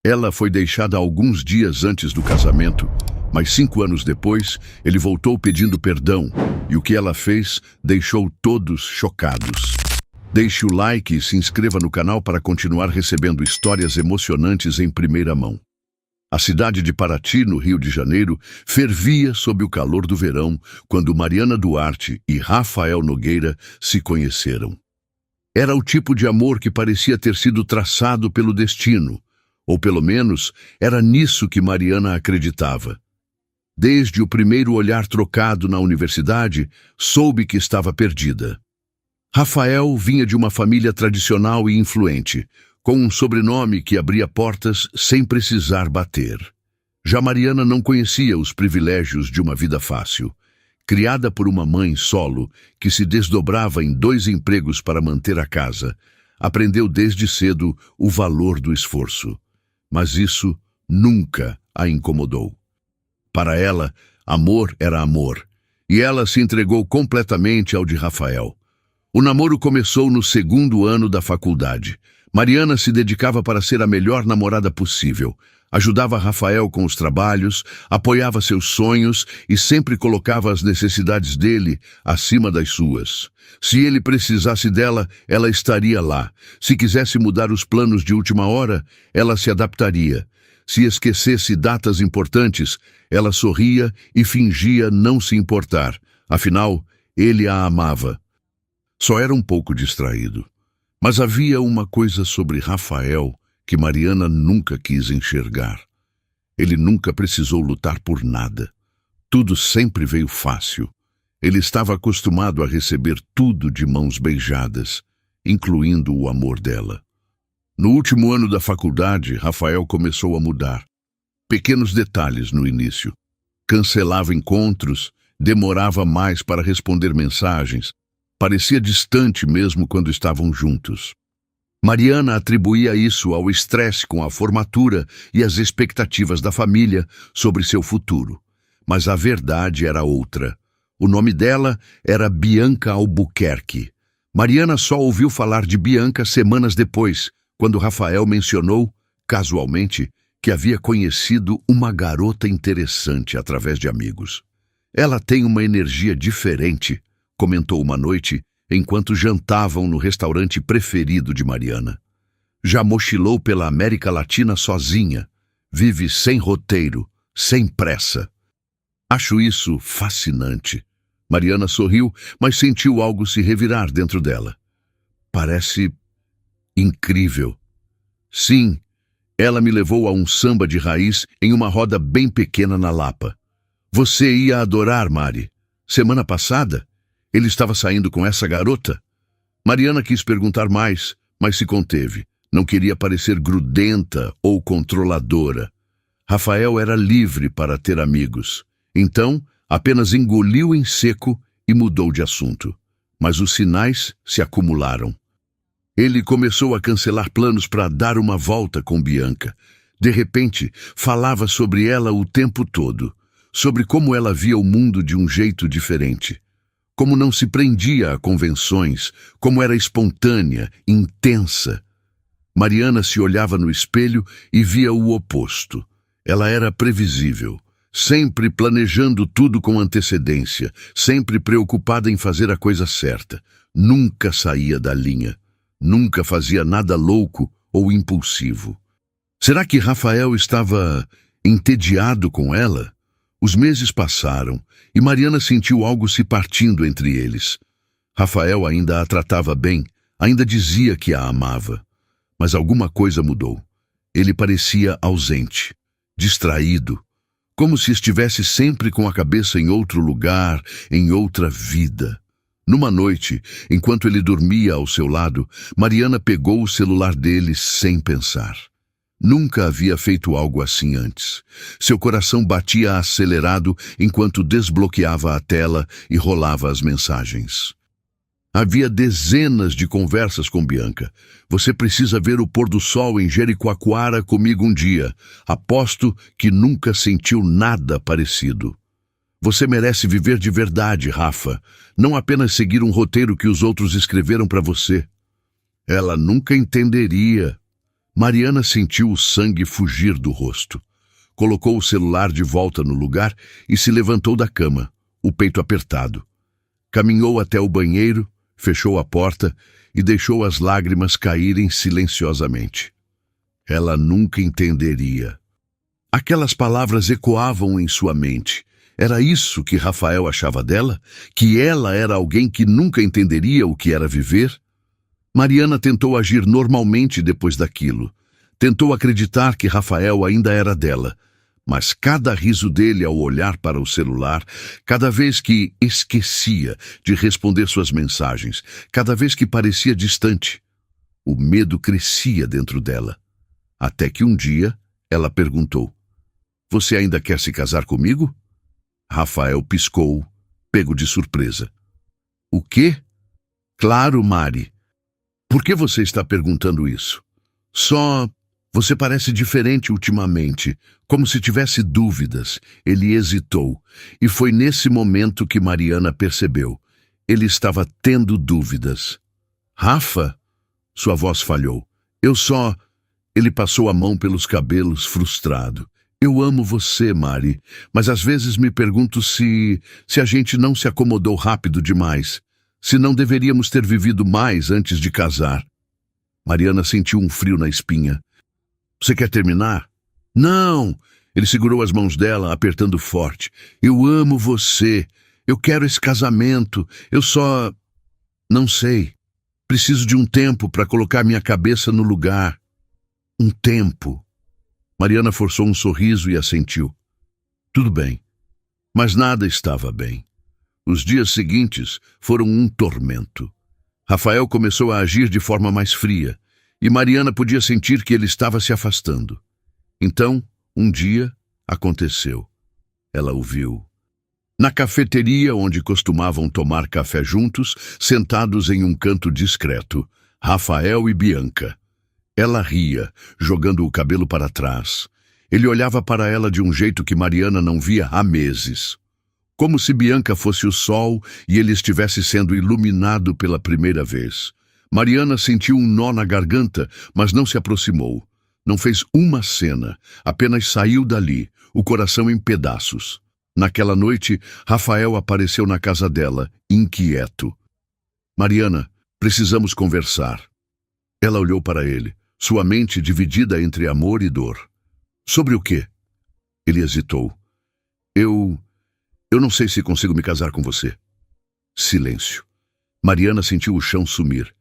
Ela foi deixada alguns dias antes do casamento, mas 5 anos depois, ele voltou pedindo perdão, e o que ela fez deixou todos chocados. Deixe o like e se inscreva no canal para continuar recebendo histórias emocionantes em primeira mão. A cidade de Paraty, no Rio de Janeiro, fervia sob o calor do verão quando Mariana Duarte e Rafael Nogueira se conheceram. Era o tipo de amor que parecia ter sido traçado pelo destino, ou pelo menos era nisso que Mariana acreditava. Desde o primeiro olhar trocado na universidade, soube que estava perdida. Rafael vinha de uma família tradicional e influente, com um sobrenome que abria portas sem precisar bater. Já Mariana não conhecia os privilégios de uma vida fácil. Criada por uma mãe solo, que se desdobrava em 2 empregos para manter a casa, aprendeu desde cedo o valor do esforço. Mas isso nunca a incomodou. Para ela, amor era amor, e ela se entregou completamente ao de Rafael. O namoro começou no 2º ano da faculdade. Mariana se dedicava para ser a melhor namorada possível. Ajudava Rafael com os trabalhos, apoiava seus sonhos e sempre colocava as necessidades dele acima das suas. Se ele precisasse dela, ela estaria lá. Se quisesse mudar os planos de última hora, ela se adaptaria. Se esquecesse datas importantes, ela sorria e fingia não se importar. Afinal, ele a amava. Só era um pouco distraído. Mas havia uma coisa sobre Rafael que Mariana nunca quis enxergar. Ele nunca precisou lutar por nada. Tudo sempre veio fácil. Ele estava acostumado a receber tudo de mãos beijadas, incluindo o amor dela. No último ano da faculdade, Rafael começou a mudar. Pequenos detalhes no início. Cancelava encontros, demorava mais para responder mensagens. Parecia distante mesmo quando estavam juntos. Mariana atribuía isso ao estresse com a formatura e as expectativas da família sobre seu futuro. Mas a verdade era outra. O nome dela era Bianca Albuquerque. Mariana só ouviu falar de Bianca semanas depois, quando Rafael mencionou, casualmente, que havia conhecido uma garota interessante através de amigos. Ela tem uma energia diferente, comentou uma noite, enquanto jantavam no restaurante preferido de Mariana. Já mochilou pela América Latina sozinha. Vive sem roteiro, sem pressa. Acho isso fascinante. Mariana sorriu, mas sentiu algo se revirar dentro dela. Parece incrível. Sim, ela me levou a um samba de raiz em uma roda bem pequena na Lapa. Você ia adorar, Mari. Semana passada, ele estava saindo com essa garota? Mariana quis perguntar mais, mas se conteve. Não queria parecer grudenta ou controladora. Rafael era livre para ter amigos. Então, apenas engoliu em seco e mudou de assunto. Mas os sinais se acumularam. Ele começou a cancelar planos para dar uma volta com Bianca. De repente, falava sobre ela o tempo todo, sobre como ela via o mundo de um jeito diferente. Como não se prendia a convenções, como era espontânea, intensa. Mariana se olhava no espelho e via o oposto. Ela era previsível, sempre planejando tudo com antecedência, sempre preocupada em fazer a coisa certa. Nunca saía da linha, nunca fazia nada louco ou impulsivo. Será que Rafael estava entediado com ela? Os meses passaram e Mariana sentiu algo se partindo entre eles. Rafael ainda a tratava bem, ainda dizia que a amava. Mas alguma coisa mudou. Ele parecia ausente, distraído, como se estivesse sempre com a cabeça em outro lugar, em outra vida. Numa noite, enquanto ele dormia ao seu lado, Mariana pegou o celular dele sem pensar. Nunca havia feito algo assim antes. Seu coração batia acelerado enquanto desbloqueava a tela e rolava as mensagens. Havia dezenas de conversas com Bianca. Você precisa ver o pôr do sol em Jericoacoara comigo um dia. Aposto que nunca sentiu nada parecido. Você merece viver de verdade, Rafa. Não apenas seguir um roteiro que os outros escreveram para você. Ela nunca entenderia. Mariana sentiu o sangue fugir do rosto. Colocou o celular de volta no lugar e se levantou da cama, o peito apertado. Caminhou até o banheiro, fechou a porta e deixou as lágrimas caírem silenciosamente. Ela nunca entenderia. Aquelas palavras ecoavam em sua mente. Era isso que Rafael achava dela? Que ela era alguém que nunca entenderia o que era viver? Mariana tentou agir normalmente depois daquilo. Tentou acreditar que Rafael ainda era dela. Mas cada riso dele ao olhar para o celular, cada vez que esquecia de responder suas mensagens, cada vez que parecia distante, o medo crescia dentro dela. Até que um dia ela perguntou: "Você ainda quer se casar comigo?" Rafael piscou, pego de surpresa. "O quê?" "Claro, Mari. Por que você está perguntando isso?" "Só... Você parece diferente ultimamente, como se tivesse dúvidas." Ele hesitou, e foi nesse momento que Mariana percebeu. Ele estava tendo dúvidas. "Rafa?" Sua voz falhou. "Eu só..." Ele passou a mão pelos cabelos, frustrado. "Eu amo você, Mari, mas às vezes me pergunto se a gente não se acomodou rápido demais, se não deveríamos ter vivido mais antes de casar." Mariana sentiu um frio na espinha. "Você quer terminar?" "Não!" Ele segurou as mãos dela, apertando forte. "Eu amo você. Eu quero esse casamento. Eu só... não sei. Preciso de um tempo para colocar minha cabeça no lugar." "Um tempo." Mariana forçou um sorriso e assentiu. "Tudo bem." Mas nada estava bem. Os dias seguintes foram um tormento. Rafael começou a agir de forma mais fria, e Mariana podia sentir que ele estava se afastando. Então, um dia, aconteceu. Ela o viu. Na cafeteria onde costumavam tomar café juntos, sentados em um canto discreto, Rafael e Bianca. Ela ria, jogando o cabelo para trás. Ele olhava para ela de um jeito que Mariana não via há meses. Como se Bianca fosse o sol e ele estivesse sendo iluminado pela primeira vez. Mariana sentiu um nó na garganta, mas não se aproximou. Não fez uma cena, apenas saiu dali, o coração em pedaços. Naquela noite, Rafael apareceu na casa dela, inquieto. "Mariana, precisamos conversar." Ela olhou para ele, sua mente dividida entre amor e dor. "Sobre o quê?" Ele hesitou. Eu não sei se consigo me casar com você." Silêncio. Mariana sentiu o chão sumir.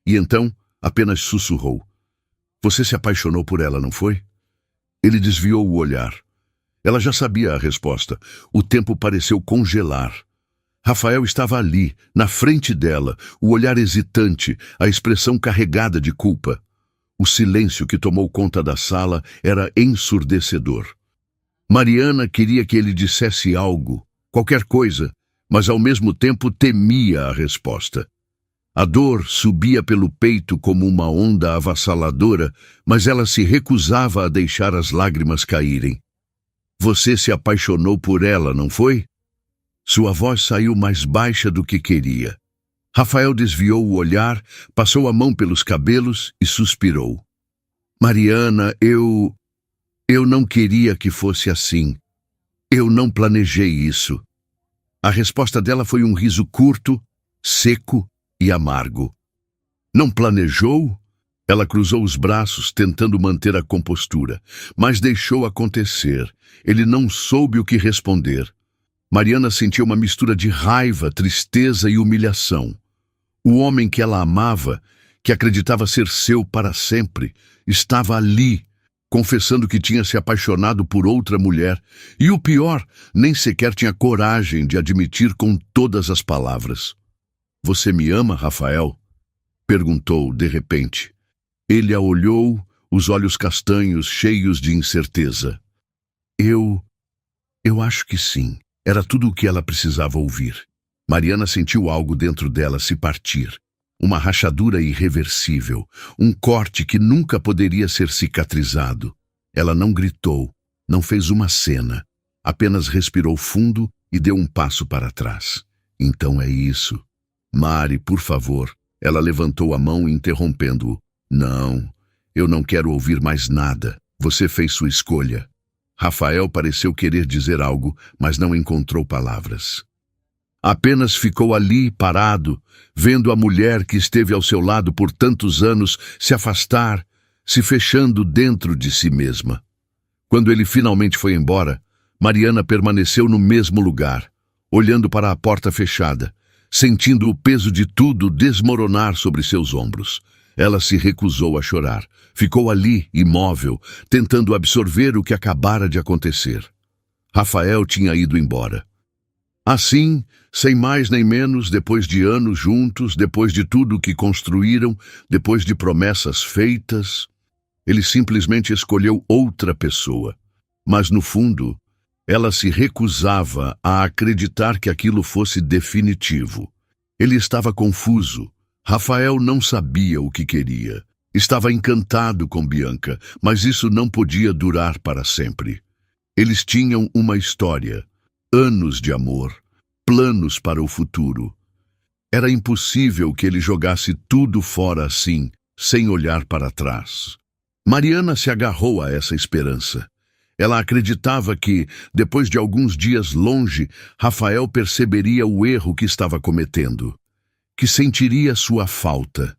E então, apenas sussurrou. "Você se apaixonou por ela, não foi?" Ele desviou o olhar. Ela já sabia a resposta. O tempo pareceu congelar. Rafael estava ali, na frente dela, o olhar hesitante, a expressão carregada de culpa. O silêncio que tomou conta da sala era ensurdecedor. Mariana queria que ele dissesse algo, qualquer coisa, mas ao mesmo tempo temia a resposta. A dor subia pelo peito como uma onda avassaladora, mas ela se recusava a deixar as lágrimas caírem. "Você se apaixonou por ela, não foi?" Sua voz saiu mais baixa do que queria. Rafael desviou o olhar, passou a mão pelos cabelos e suspirou. "Mariana, eu não queria que fosse assim. Eu não planejei isso." A resposta dela foi um riso curto, seco e amargo. "Não planejou?" Ela cruzou os braços, tentando manter a compostura, mas deixou acontecer. Ele não soube o que responder. Mariana sentiu uma mistura de raiva, tristeza e humilhação. O homem que ela amava, que acreditava ser seu para sempre, estava ali, confessando que tinha se apaixonado por outra mulher, e o pior, nem sequer tinha coragem de admitir com todas as palavras. "Você me ama, Rafael?" perguntou de repente. Ele a olhou, os olhos castanhos cheios de incerteza. Eu acho que sim." Era tudo o que ela precisava ouvir. Mariana sentiu algo dentro dela se partir. Uma rachadura irreversível, um corte que nunca poderia ser cicatrizado. Ela não gritou, não fez uma cena, apenas respirou fundo e deu um passo para trás. "Então é isso." "Mari, por favor." Ela levantou a mão, interrompendo-o. "Não, Eu não quero ouvir mais nada. Você fez sua escolha. Rafael pareceu querer dizer algo, mas não encontrou palavras. Apenas ficou ali, parado, vendo a mulher que esteve ao seu lado por tantos anos se afastar, se fechando dentro de si mesma. Quando ele finalmente foi embora, Mariana permaneceu no mesmo lugar, olhando para a porta fechada, sentindo o peso de tudo desmoronar sobre seus ombros. Ela se recusou a chorar. Ficou ali, imóvel, tentando absorver o que acabara de acontecer. Rafael tinha ido embora. Assim, sem mais nem menos, depois de anos juntos, depois de tudo o que construíram, depois de promessas feitas, ele simplesmente escolheu outra pessoa. Mas, no fundo, ela se recusava a acreditar que aquilo fosse definitivo. Ele estava confuso. Rafael não sabia o que queria. Estava encantado com Bianca, mas isso não podia durar para sempre. Eles tinham uma história, anos de amor, planos para o futuro. Era impossível que ele jogasse tudo fora assim, sem olhar para trás. Mariana se agarrou a essa esperança. Ela acreditava que, depois de alguns dias longe, Rafael perceberia o erro que estava cometendo, que sentiria sua falta,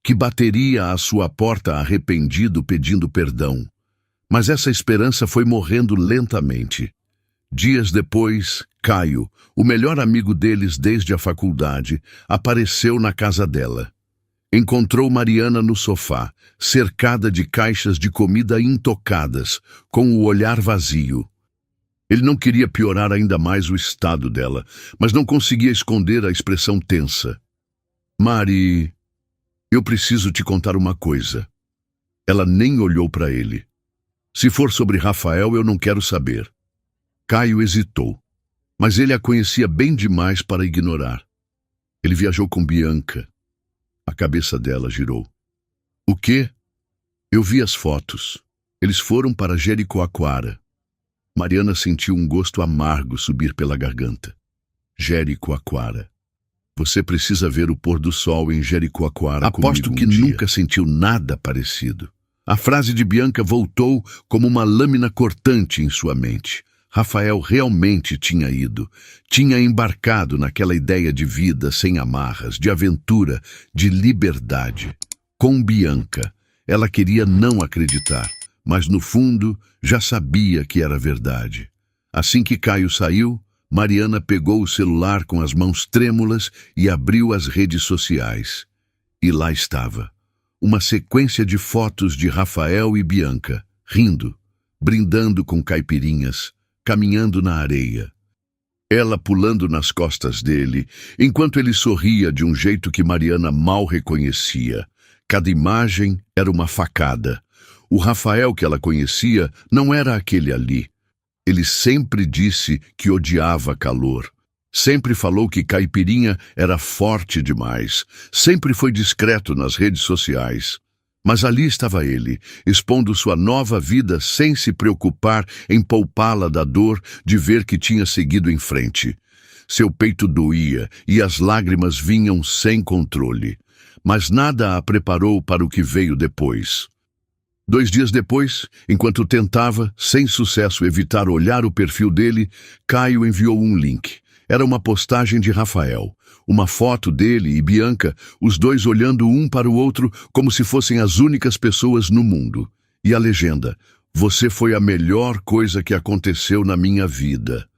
que bateria à sua porta arrependido pedindo perdão. Mas essa esperança foi morrendo lentamente. Dias depois, Caio, o melhor amigo deles desde a faculdade, apareceu na casa dela. Encontrou Mariana no sofá, cercada de caixas de comida intocadas, com o olhar vazio. Ele não queria piorar ainda mais o estado dela, mas não conseguia esconder a expressão tensa. Mari, eu preciso te contar uma coisa. Ela nem olhou para ele. Se for sobre Rafael, eu não quero saber. Caio hesitou, mas ele a conhecia bem demais para ignorar. Ele viajou com Bianca. A cabeça dela girou. O quê? Eu vi as fotos. Eles foram para Jericoacoara. Mariana sentiu um gosto amargo subir pela garganta. Jericoacoara. Você precisa ver o pôr do sol em Jericoacoara comigo. Aposto que nunca sentiu nada parecido. A frase de Bianca voltou como uma lâmina cortante em sua mente. Rafael realmente tinha ido, tinha embarcado naquela ideia de vida sem amarras, de aventura, de liberdade. Com Bianca, ela queria não acreditar, mas no fundo já sabia que era verdade. Assim que Caio saiu, Mariana pegou o celular com as mãos trêmulas e abriu as redes sociais. E lá estava, uma sequência de fotos de Rafael e Bianca, rindo, brindando com caipirinhas, caminhando na areia. Ela pulando nas costas dele, enquanto ele sorria de um jeito que Mariana mal reconhecia. Cada imagem era uma facada. O Rafael que ela conhecia não era aquele ali. Ele sempre disse que odiava calor. Sempre falou que caipirinha era forte demais. Sempre foi discreto nas redes sociais. Mas ali estava ele, expondo sua nova vida sem se preocupar em poupá-la da dor de ver que tinha seguido em frente. Seu peito doía e as lágrimas vinham sem controle. Mas nada a preparou para o que veio depois. 2 dias depois, enquanto tentava, sem sucesso, evitar olhar o perfil dele, Caio enviou um link. Era uma postagem de Rafael. Uma foto dele e Bianca, os dois olhando um para o outro como se fossem as únicas pessoas no mundo. E a legenda: você foi a melhor coisa que aconteceu na minha vida.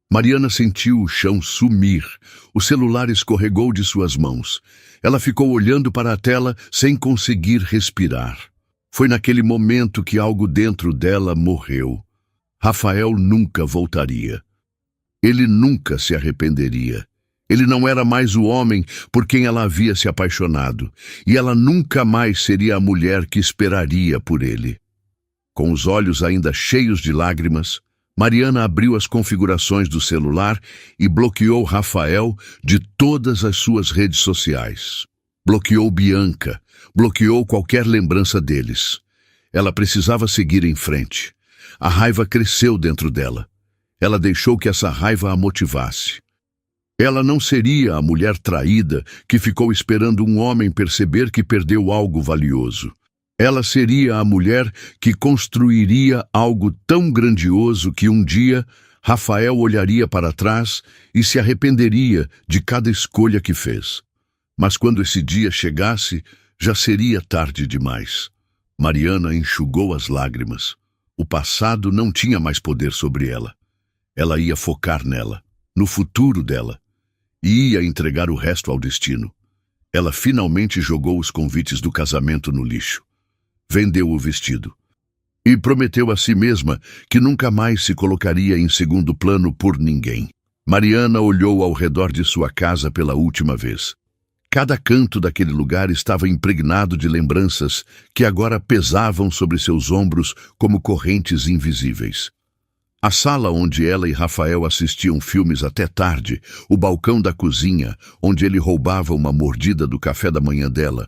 Mariana sentiu o chão sumir. O celular escorregou de suas mãos. Ela ficou olhando para a tela sem conseguir respirar. Foi naquele momento que algo dentro dela morreu. Rafael nunca voltaria. Ele nunca se arrependeria. Ele não era mais o homem por quem ela havia se apaixonado, e ela nunca mais seria a mulher que esperaria por ele. Com os olhos ainda cheios de lágrimas, Mariana abriu as configurações do celular e bloqueou Rafael de todas as suas redes sociais. Bloqueou Bianca, bloqueou qualquer lembrança deles. Ela precisava seguir em frente. A raiva cresceu dentro dela. Ela deixou que essa raiva a motivasse. Ela não seria a mulher traída que ficou esperando um homem perceber que perdeu algo valioso. Ela seria a mulher que construiria algo tão grandioso que um dia Rafael olharia para trás e se arrependeria de cada escolha que fez. Mas quando esse dia chegasse, já seria tarde demais. Mariana enxugou as lágrimas. O passado não tinha mais poder sobre ela. Ela ia focar nela, no futuro dela, e ia entregar o resto ao destino. Ela finalmente jogou os convites do casamento no lixo. Vendeu o vestido. E prometeu a si mesma que nunca mais se colocaria em segundo plano por ninguém. Mariana olhou ao redor de sua casa pela última vez. Cada canto daquele lugar estava impregnado de lembranças que agora pesavam sobre seus ombros como correntes invisíveis. A sala onde ela e Rafael assistiam filmes até tarde, o balcão da cozinha, onde ele roubava uma mordida do café da manhã dela,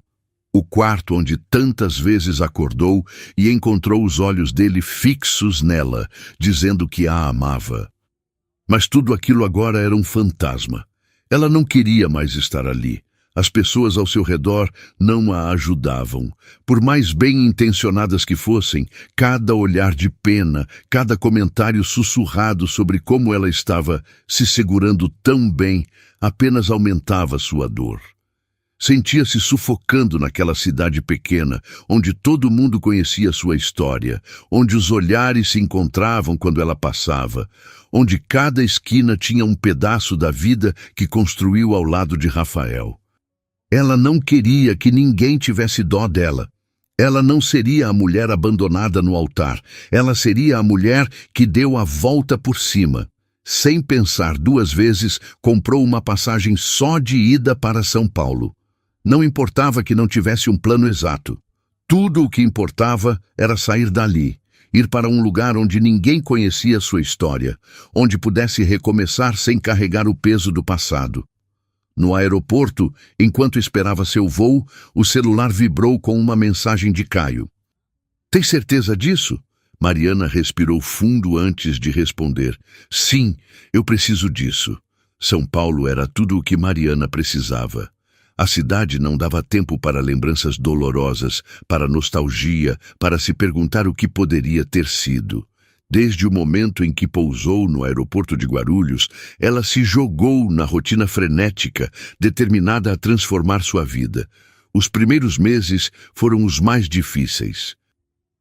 o quarto onde tantas vezes acordou e encontrou os olhos dele fixos nela, dizendo que a amava. Mas tudo aquilo agora era um fantasma. Ela não queria mais estar ali. As pessoas ao seu redor não a ajudavam. Por mais bem intencionadas que fossem, cada olhar de pena, cada comentário sussurrado sobre como ela estava se segurando tão bem, apenas aumentava sua dor. Sentia-se sufocando naquela cidade pequena, onde todo mundo conhecia sua história, onde os olhares se encontravam quando ela passava, onde cada esquina tinha um pedaço da vida que construiu ao lado de Rafael. Ela não queria que ninguém tivesse dó dela. Ela não seria a mulher abandonada no altar. Ela seria a mulher que deu a volta por cima. Sem pensar duas vezes, comprou uma passagem só de ida para São Paulo. Não importava que não tivesse um plano exato. Tudo o que importava era sair dali, ir para um lugar onde ninguém conhecia sua história, onde pudesse recomeçar sem carregar o peso do passado. No aeroporto, enquanto esperava seu voo, o celular vibrou com uma mensagem de Caio. "Tem certeza disso?" Mariana respirou fundo antes de responder. "Sim, eu preciso disso." São Paulo era tudo o que Mariana precisava. A cidade não dava tempo para lembranças dolorosas, para nostalgia, para se perguntar o que poderia ter sido. Desde o momento em que pousou no aeroporto de Guarulhos, ela se jogou na rotina frenética, determinada a transformar sua vida. Os primeiros meses foram os mais difíceis.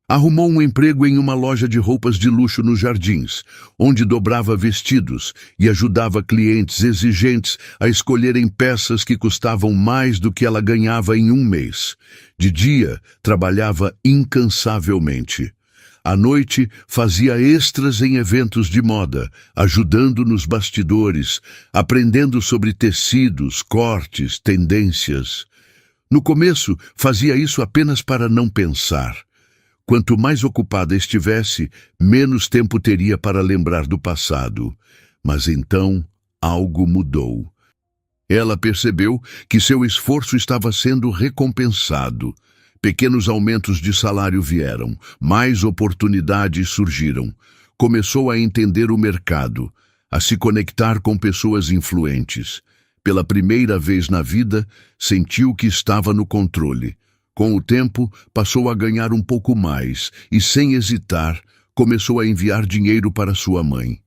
Arrumou um emprego em uma loja de roupas de luxo nos Jardins, onde dobrava vestidos e ajudava clientes exigentes a escolherem peças que custavam mais do que ela ganhava em um mês. De dia, trabalhava incansavelmente. À noite, fazia extras em eventos de moda, ajudando nos bastidores, aprendendo sobre tecidos, cortes, tendências. No começo, fazia isso apenas para não pensar. Quanto mais ocupada estivesse, menos tempo teria para lembrar do passado. Mas então, algo mudou. Ela percebeu que seu esforço estava sendo recompensado. Pequenos aumentos de salário vieram, mais oportunidades surgiram. Começou a entender o mercado, a se conectar com pessoas influentes. Pela primeira vez na vida, sentiu que estava no controle. Com o tempo, passou a ganhar um pouco mais e, sem hesitar, começou a enviar dinheiro para sua mãe.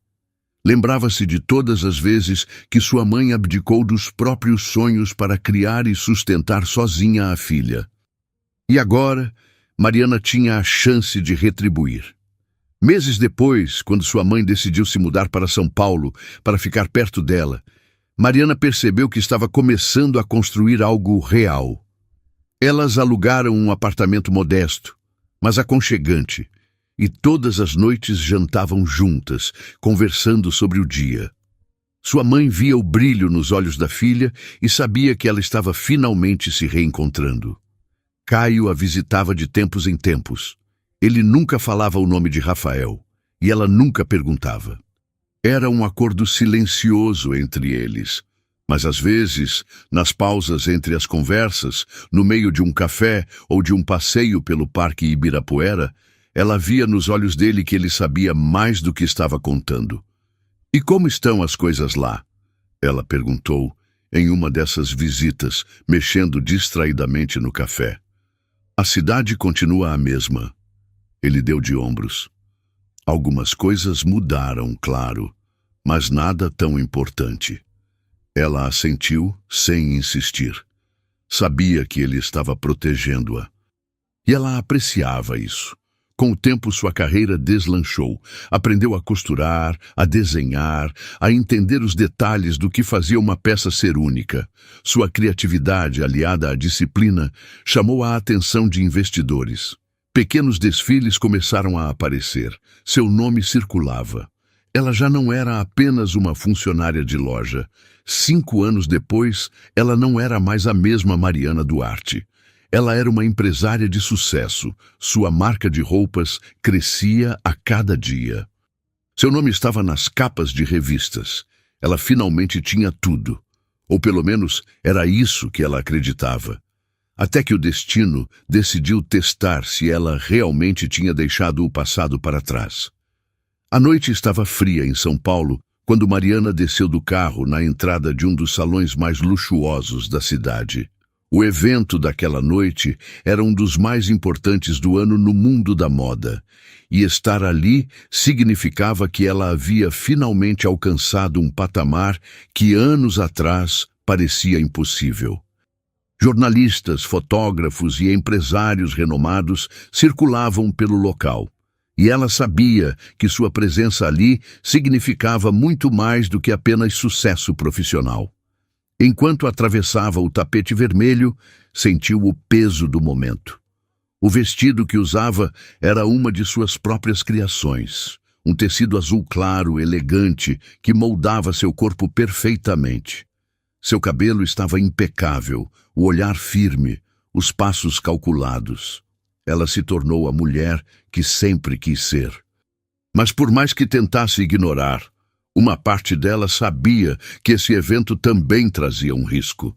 Lembrava-se de todas as vezes que sua mãe abdicou dos próprios sonhos para criar e sustentar sozinha a filha. E agora, Mariana tinha a chance de retribuir. Meses depois, quando sua mãe decidiu se mudar para São Paulo para ficar perto dela, Mariana percebeu que estava começando a construir algo real. Elas alugaram um apartamento modesto, mas aconchegante, e todas as noites jantavam juntas, conversando sobre o dia. Sua mãe via o brilho nos olhos da filha e sabia que ela estava finalmente se reencontrando. Caio a visitava de tempos em tempos. Ele nunca falava o nome de Rafael, e ela nunca perguntava. Era um acordo silencioso entre eles. Mas às vezes, nas pausas entre as conversas, no meio de um café ou de um passeio pelo Parque Ibirapuera, ela via nos olhos dele que ele sabia mais do que estava contando. "E como estão as coisas lá?" ela perguntou, em uma dessas visitas, mexendo distraidamente no café. A cidade continua a mesma. Ele deu de ombros. Algumas coisas mudaram, claro, mas nada tão importante. Ela assentiu sem insistir. Sabia que ele estava protegendo-a. E ela apreciava isso. Com o tempo, sua carreira deslanchou. Aprendeu a costurar, a desenhar, a entender os detalhes do que fazia uma peça ser única. Sua criatividade, aliada à disciplina, chamou a atenção de investidores. Pequenos desfiles começaram a aparecer. Seu nome circulava. Ela já não era apenas uma funcionária de loja. 5 anos depois, ela não era mais a mesma Mariana Duarte. Ela era uma empresária de sucesso. Sua marca de roupas crescia a cada dia. Seu nome estava nas capas de revistas. Ela finalmente tinha tudo. Ou pelo menos era isso que ela acreditava. Até que o destino decidiu testar se ela realmente tinha deixado o passado para trás. A noite estava fria em São Paulo quando Mariana desceu do carro na entrada de um dos salões mais luxuosos da cidade. O evento daquela noite era um dos mais importantes do ano no mundo da moda, e estar ali significava que ela havia finalmente alcançado um patamar que anos atrás parecia impossível. Jornalistas, fotógrafos e empresários renomados circulavam pelo local, e ela sabia que sua presença ali significava muito mais do que apenas sucesso profissional. Enquanto atravessava o tapete vermelho, sentiu o peso do momento. O vestido que usava era uma de suas próprias criações, um tecido azul claro, elegante, que moldava seu corpo perfeitamente. Seu cabelo estava impecável, o olhar firme, os passos calculados. Ela se tornou a mulher que sempre quis ser. Mas por mais que tentasse ignorar, uma parte dela sabia que esse evento também trazia um risco.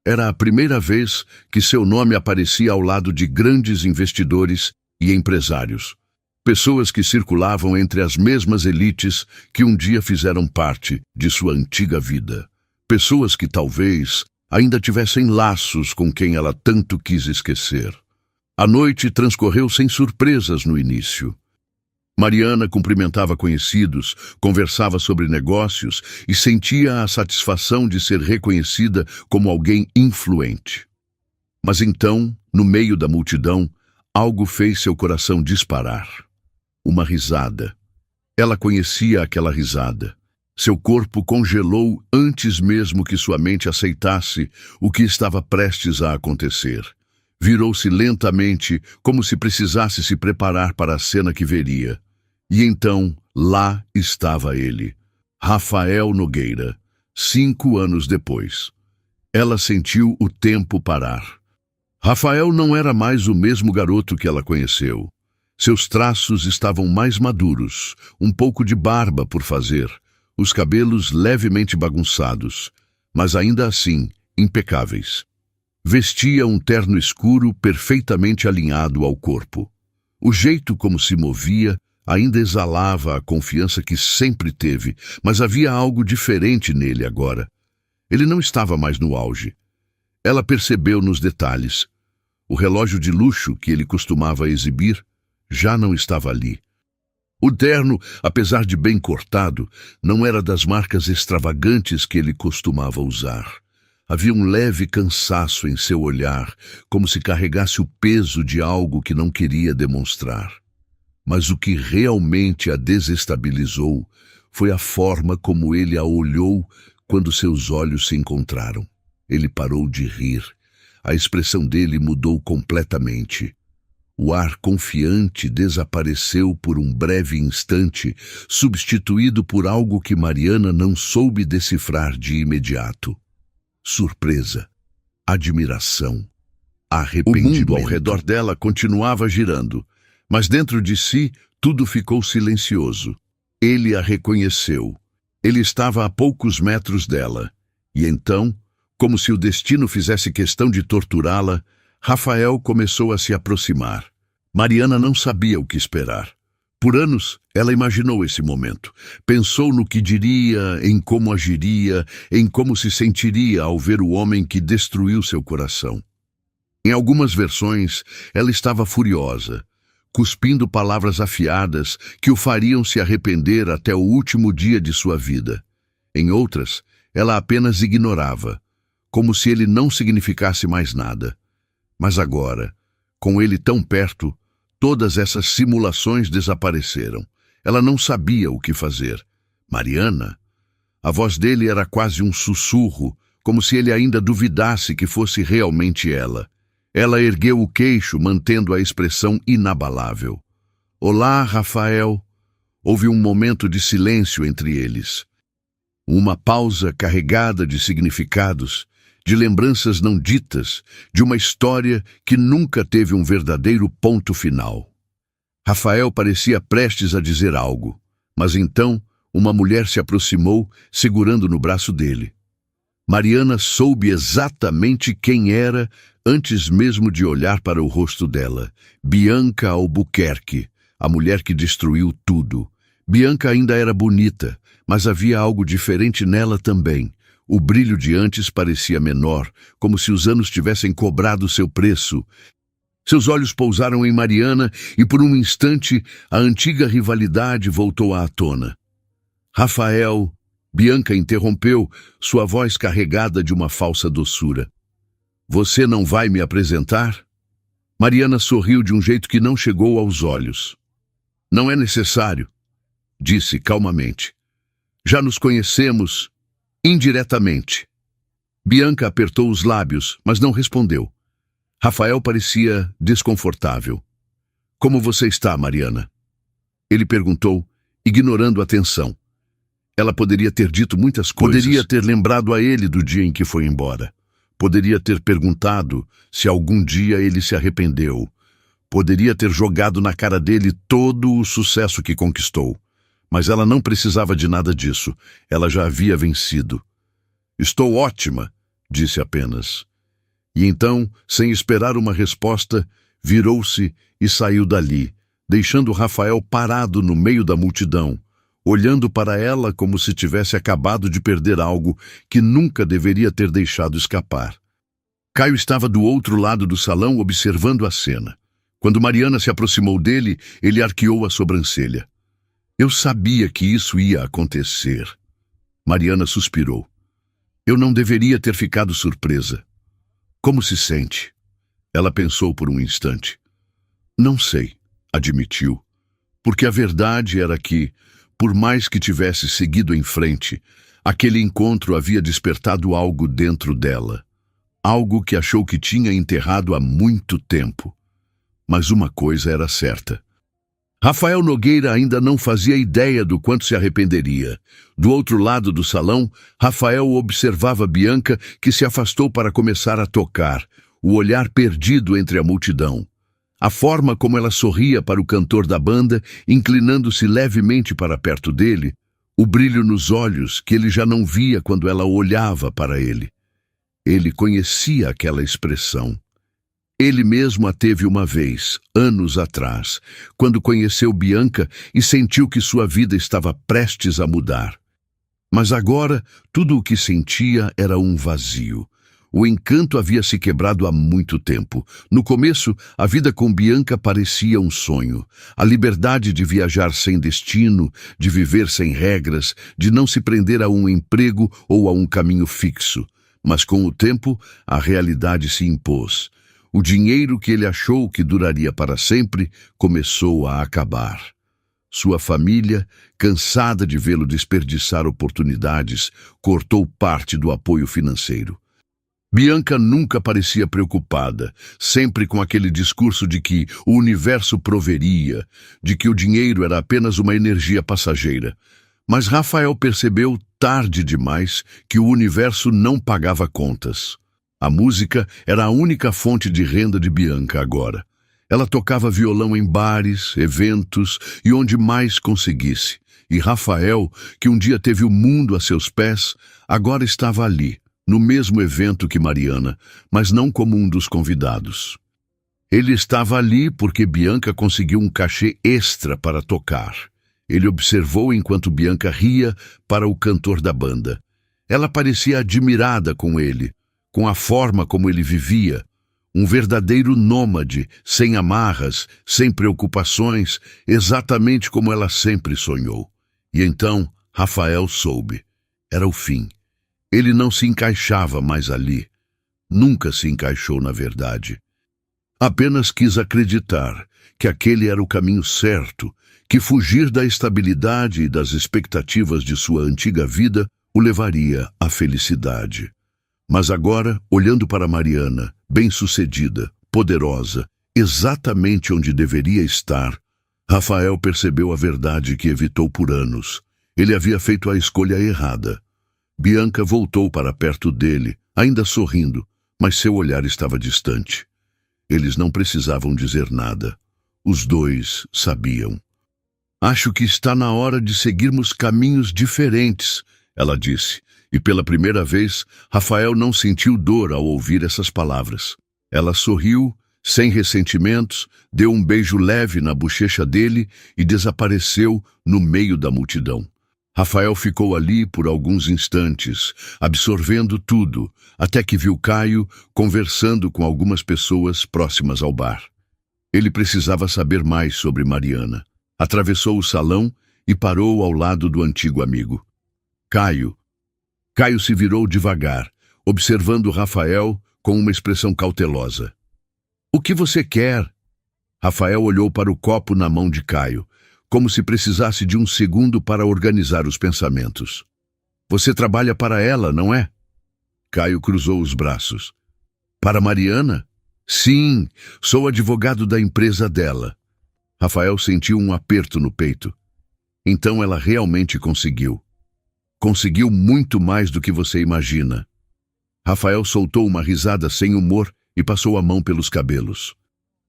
Era a primeira vez que seu nome aparecia ao lado de grandes investidores e empresários, pessoas que circulavam entre as mesmas elites que um dia fizeram parte de sua antiga vida, pessoas que talvez ainda tivessem laços com quem ela tanto quis esquecer. A noite transcorreu sem surpresas no início. Mariana cumprimentava conhecidos, conversava sobre negócios e sentia a satisfação de ser reconhecida como alguém influente. Mas então, no meio da multidão, algo fez seu coração disparar. Uma risada. Ela conhecia aquela risada. Seu corpo congelou antes mesmo que sua mente aceitasse o que estava prestes a acontecer. Virou-se lentamente, como se precisasse se preparar para a cena que veria. E então, lá estava ele, Rafael Nogueira, 5 anos depois. Ela sentiu o tempo parar. Rafael não era mais o mesmo garoto que ela conheceu. Seus traços estavam mais maduros, um pouco de barba por fazer, os cabelos levemente bagunçados, mas ainda assim impecáveis. Vestia um terno escuro perfeitamente alinhado ao corpo. O jeito como se movia ainda exalava a confiança que sempre teve, mas havia algo diferente nele agora. Ele não estava mais no auge. Ela percebeu nos detalhes. O relógio de luxo que ele costumava exibir já não estava ali. O terno, apesar de bem cortado, não era das marcas extravagantes que ele costumava usar. Havia um leve cansaço em seu olhar, como se carregasse o peso de algo que não queria demonstrar. Mas o que realmente a desestabilizou foi a forma como ele a olhou quando seus olhos se encontraram. Ele parou de rir. A expressão dele mudou completamente. O ar confiante desapareceu por um breve instante, substituído por algo que Mariana não soube decifrar de imediato. Surpresa, admiração, arrependimento. O mundo ao redor dela continuava girando. Mas dentro de si, tudo ficou silencioso. Ele a reconheceu. Ele estava a poucos metros dela. E então, como se o destino fizesse questão de torturá-la, Rafael começou a se aproximar. Mariana não sabia o que esperar. Por anos, ela imaginou esse momento. Pensou no que diria, em como agiria, em como se sentiria ao ver o homem que destruiu seu coração. Em algumas versões, ela estava furiosa, cuspindo palavras afiadas que o fariam se arrepender até o último dia de sua vida. Em outras, ela apenas ignorava, como se ele não significasse mais nada. Mas agora, com ele tão perto, todas essas simulações desapareceram. Ela não sabia o que fazer. Mariana? A voz dele era quase um sussurro, como se ele ainda duvidasse que fosse realmente ela. Ela ergueu o queixo, mantendo a expressão inabalável. Olá, Rafael. Houve um momento de silêncio entre eles. Uma pausa carregada de significados, de lembranças não ditas, de uma história que nunca teve um verdadeiro ponto final. Rafael parecia prestes a dizer algo, mas então uma mulher se aproximou, segurando no braço dele. Mariana soube exatamente quem era antes mesmo de olhar para o rosto dela. Bianca Albuquerque, a mulher que destruiu tudo. Bianca ainda era bonita, mas havia algo diferente nela também. O brilho de antes parecia menor, como se os anos tivessem cobrado seu preço. Seus olhos pousaram em Mariana e por um instante a antiga rivalidade voltou à tona. Rafael, Bianca interrompeu, sua voz carregada de uma falsa doçura. Você não vai me apresentar? Mariana sorriu de um jeito que não chegou aos olhos. Não é necessário, disse calmamente. Já nos conhecemos indiretamente. Bianca apertou os lábios, mas não respondeu. Rafael parecia desconfortável. Como você está, Mariana? Ele perguntou, ignorando a tensão. Ela poderia ter dito muitas coisas. Poderia ter lembrado a ele do dia em que foi embora. Poderia ter perguntado se algum dia ele se arrependeu. Poderia ter jogado na cara dele todo o sucesso que conquistou. Mas ela não precisava de nada disso. Ela já havia vencido. Estou ótima, disse apenas. E então, sem esperar uma resposta, virou-se e saiu dali, deixando Rafael parado no meio da multidão, olhando para ela como se tivesse acabado de perder algo que nunca deveria ter deixado escapar. Caio estava do outro lado do salão observando a cena. Quando Mariana se aproximou dele, ele arqueou a sobrancelha. Eu sabia que isso ia acontecer. Mariana suspirou. Eu não deveria ter ficado surpresa. Como se sente? Ela pensou por um instante. Não sei, admitiu, porque a verdade era que, por mais que tivesse seguido em frente, aquele encontro havia despertado algo dentro dela. Algo que achou que tinha enterrado há muito tempo. Mas uma coisa era certa. Rafael Nogueira ainda não fazia ideia do quanto se arrependeria. Do outro lado do salão, Rafael observava Bianca, que se afastou para começar a tocar, o olhar perdido entre a multidão. A forma como ela sorria para o cantor da banda, inclinando-se levemente para perto dele, o brilho nos olhos que ele já não via quando ela olhava para ele. Ele conhecia aquela expressão. Ele mesmo a teve uma vez, anos atrás, quando conheceu Bianca e sentiu que sua vida estava prestes a mudar. Mas agora, tudo o que sentia era um vazio. O encanto havia se quebrado há muito tempo. No começo, a vida com Bianca parecia um sonho. A liberdade de viajar sem destino, de viver sem regras, de não se prender a um emprego ou a um caminho fixo. Mas com o tempo, a realidade se impôs. O dinheiro que ele achou que duraria para sempre começou a acabar. Sua família, cansada de vê-lo desperdiçar oportunidades, cortou parte do apoio financeiro. Bianca nunca parecia preocupada, sempre com aquele discurso de que o universo proveria, de que o dinheiro era apenas uma energia passageira. Mas Rafael percebeu tarde demais que o universo não pagava contas. A música era a única fonte de renda de Bianca agora. Ela tocava violão em bares, eventos e onde mais conseguisse. E Rafael, que um dia teve o mundo a seus pés, agora estava ali, no mesmo evento que Mariana, mas não como um dos convidados. Ele estava ali porque Bianca conseguiu um cachê extra para tocar. Ele observou enquanto Bianca ria para o cantor da banda. Ela parecia admirada com ele, com a forma como ele vivia, Um verdadeiro nômade, sem amarras, sem preocupações, exatamente como ela sempre sonhou. E então Rafael soube. Era o fim. Ele não se encaixava mais ali. Nunca se encaixou na verdade. Apenas quis acreditar que aquele era o caminho certo, que fugir da estabilidade e das expectativas de sua antiga vida o levaria à felicidade. Mas agora, olhando para Mariana, bem-sucedida, poderosa, exatamente onde deveria estar, Rafael percebeu a verdade que evitou por anos. Ele havia feito a escolha errada. Bianca voltou para perto dele, ainda sorrindo, mas seu olhar estava distante. Eles não precisavam dizer nada. Os dois sabiam. "Acho que está na hora de seguirmos caminhos diferentes", ela disse. E pela primeira vez, Rafael não sentiu dor ao ouvir essas palavras. Ela sorriu, sem ressentimentos, deu um beijo leve na bochecha dele e desapareceu no meio da multidão. Rafael ficou ali por alguns instantes, absorvendo tudo, até que viu Caio conversando com algumas pessoas próximas ao bar. Ele precisava saber mais sobre Mariana. Atravessou o salão e parou ao lado do antigo amigo. Caio se virou devagar, observando Rafael com uma expressão cautelosa. "O que você quer?" Rafael olhou para o copo na mão de Caio, como se precisasse de um segundo para organizar os pensamentos. "Você trabalha para ela, não é?" Caio cruzou os braços. "Para Mariana?" "Sim, sou advogado da empresa dela." Rafael sentiu um aperto no peito. Então ela realmente conseguiu. Conseguiu muito mais do que você imagina. Rafael soltou uma risada sem humor e passou a mão pelos cabelos.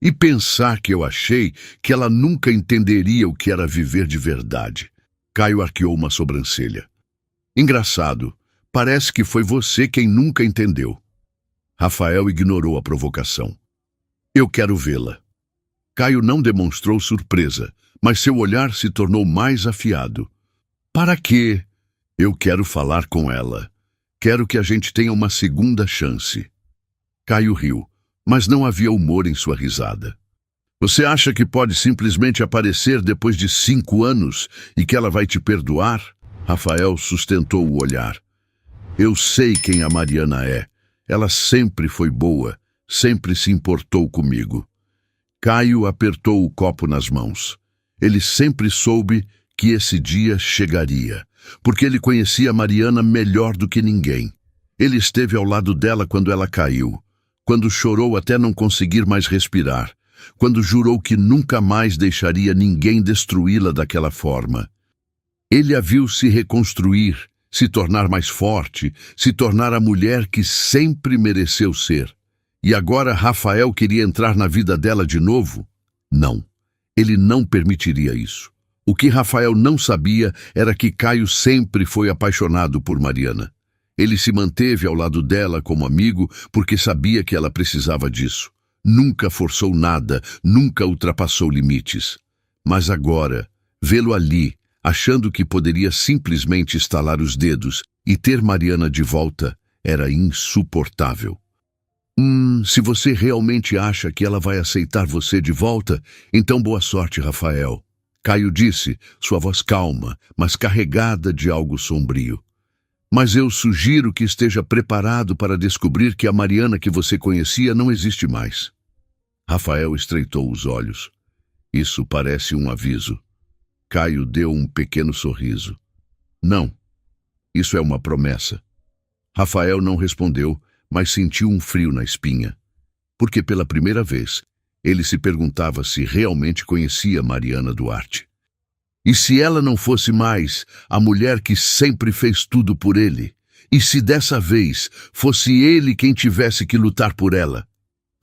"E pensar que eu achei que ela nunca entenderia o que era viver de verdade." Caio arqueou uma sobrancelha. "Engraçado, parece que foi você quem nunca entendeu." Rafael ignorou a provocação. "Eu quero vê-la." Caio não demonstrou surpresa, mas seu olhar se tornou mais afiado. "Para quê?" "Eu quero falar com ela. Quero que a gente tenha uma segunda chance." Caio riu, mas não havia humor em sua risada. "Você acha que pode simplesmente aparecer depois de 5 anos e que ela vai te perdoar?" Rafael sustentou o olhar. "Eu sei quem a Mariana é. Ela sempre foi boa, sempre se importou comigo." Caio apertou o copo nas mãos. Ele sempre soube que esse dia chegaria, porque ele conhecia Mariana melhor do que ninguém. Ele esteve ao lado dela quando ela caiu, quando chorou até não conseguir mais respirar, quando jurou que nunca mais deixaria ninguém destruí-la daquela forma. Ele a viu se reconstruir, se tornar mais forte, se tornar a mulher que sempre mereceu ser. E agora Rafael queria entrar na vida dela de novo? Não, ele não permitiria isso. O que Rafael não sabia era que Caio sempre foi apaixonado por Mariana. Ele se manteve ao lado dela como amigo porque sabia que ela precisava disso. Nunca forçou nada, nunca ultrapassou limites. Mas agora, vê-lo ali, achando que poderia simplesmente estalar os dedos e ter Mariana de volta, era insuportável. Se você realmente acha que ela vai aceitar você de volta, então boa sorte, Rafael." Caio disse, sua voz calma, mas carregada de algo sombrio. "Mas eu sugiro que esteja preparado para descobrir que a Mariana que você conhecia não existe mais." Rafael estreitou os olhos. "Isso parece um aviso." Caio deu um pequeno sorriso. "Não, isso é uma promessa." Rafael não respondeu, mas sentiu um frio na espinha. Porque pela primeira vez, ele se perguntava se realmente conhecia Mariana Duarte. E se ela não fosse mais a mulher que sempre fez tudo por ele? E se dessa vez fosse ele quem tivesse que lutar por ela?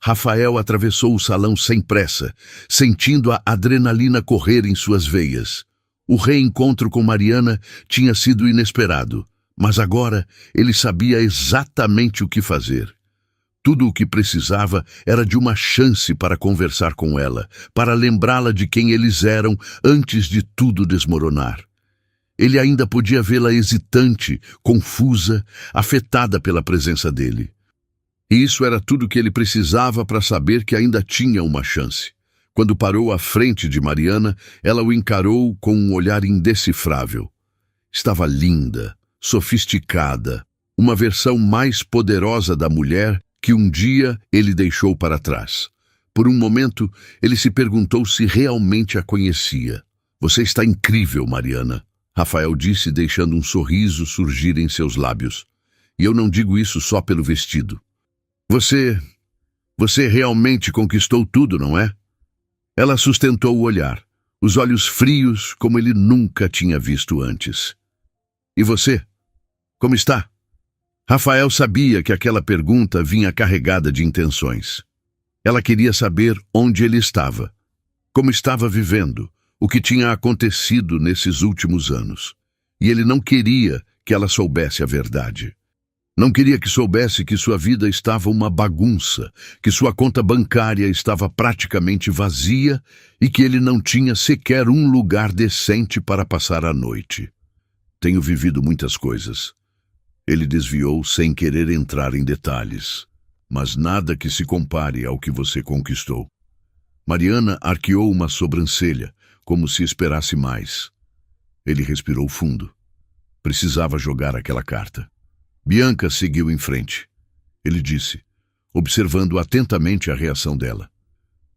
Rafael atravessou o salão sem pressa, sentindo a adrenalina correr em suas veias. O reencontro com Mariana tinha sido inesperado, mas agora ele sabia exatamente o que fazer. Tudo o que precisava era de uma chance para conversar com ela, para lembrá-la de quem eles eram antes de tudo desmoronar. Ele ainda podia vê-la hesitante, confusa, afetada pela presença dele. E isso era tudo que ele precisava para saber que ainda tinha uma chance. Quando parou à frente de Mariana, ela o encarou com um olhar indecifrável. Estava linda, sofisticada, uma versão mais poderosa da mulher que um dia ele deixou para trás. Por um momento, ele se perguntou se realmente a conhecia. Você está incrível, Mariana, Rafael disse, deixando um sorriso surgir em seus lábios. E eu não digo isso só pelo vestido. Você realmente conquistou tudo, não é? Ela sustentou o olhar, os olhos frios como ele nunca tinha visto antes. E você? Como está? Rafael sabia que aquela pergunta vinha carregada de intenções. Ela queria saber onde ele estava, como estava vivendo, o que tinha acontecido nesses últimos anos. E ele não queria que ela soubesse a verdade. Não queria que soubesse que sua vida estava uma bagunça, que sua conta bancária estava praticamente vazia e que ele não tinha sequer um lugar decente para passar a noite. Tenho vivido muitas coisas. Ele desviou sem querer entrar em detalhes, mas nada que se compare ao que você conquistou. Mariana arqueou uma sobrancelha, como se esperasse mais. Ele respirou fundo. Precisava jogar aquela carta. Bianca seguiu em frente. Ele disse, observando atentamente a reação dela.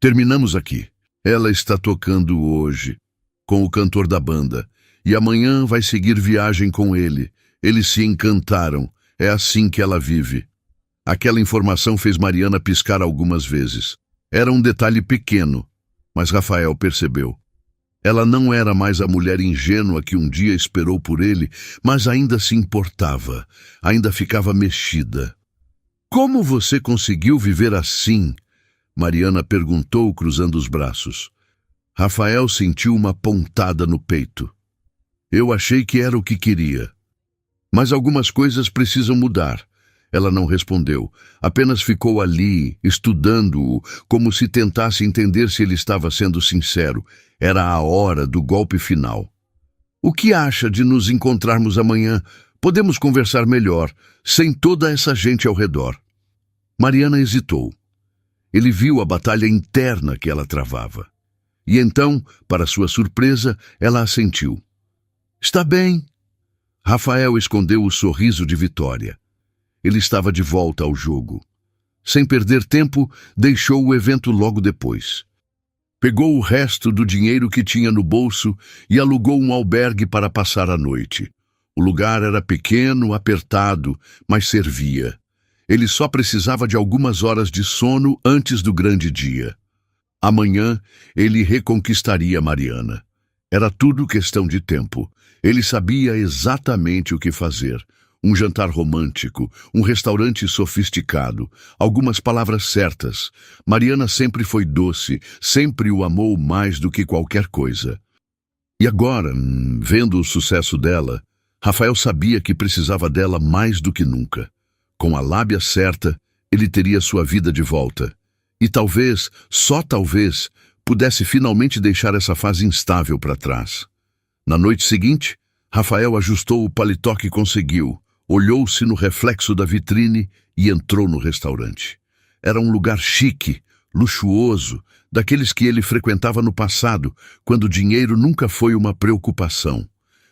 Terminamos aqui. Ela está tocando hoje, com o cantor da banda, e amanhã vai seguir viagem com ele. Eles se encantaram. É assim que ela vive. Aquela informação fez Mariana piscar algumas vezes. Era um detalhe pequeno, mas Rafael percebeu. Ela não era mais a mulher ingênua que um dia esperou por ele, mas ainda se importava, ainda ficava mexida. Como você conseguiu viver assim? Mariana perguntou, cruzando os braços. Rafael sentiu uma pontada no peito. Eu achei que era o que queria. Mas algumas coisas precisam mudar. Ela não respondeu, apenas ficou ali, estudando-o, como se tentasse entender se ele estava sendo sincero. Era a hora do golpe final. O que acha de nos encontrarmos amanhã? Podemos conversar melhor, sem toda essa gente ao redor. Mariana hesitou. Ele viu a batalha interna que ela travava. E então, para sua surpresa, ela assentiu. Está bem. Rafael escondeu o sorriso de vitória. Ele estava de volta ao jogo. Sem perder tempo, deixou o evento logo depois. Pegou o resto do dinheiro que tinha no bolso e alugou um albergue para passar a noite. O lugar era pequeno, apertado, mas servia. Ele só precisava de algumas horas de sono antes do grande dia. Amanhã, ele reconquistaria Mariana. Era tudo questão de tempo. Ele sabia exatamente o que fazer. Um jantar romântico, um restaurante sofisticado, algumas palavras certas. Mariana sempre foi doce, sempre o amou mais do que qualquer coisa. E agora, vendo o sucesso dela, Rafael sabia que precisava dela mais do que nunca. Com a lábia certa, ele teria sua vida de volta. E talvez, só talvez, pudesse finalmente deixar essa fase instável para trás. Na noite seguinte, Rafael ajustou o paletó que conseguiu, olhou-se no reflexo da vitrine e entrou no restaurante. Era um lugar chique, luxuoso, daqueles que ele frequentava no passado, quando o dinheiro nunca foi uma preocupação.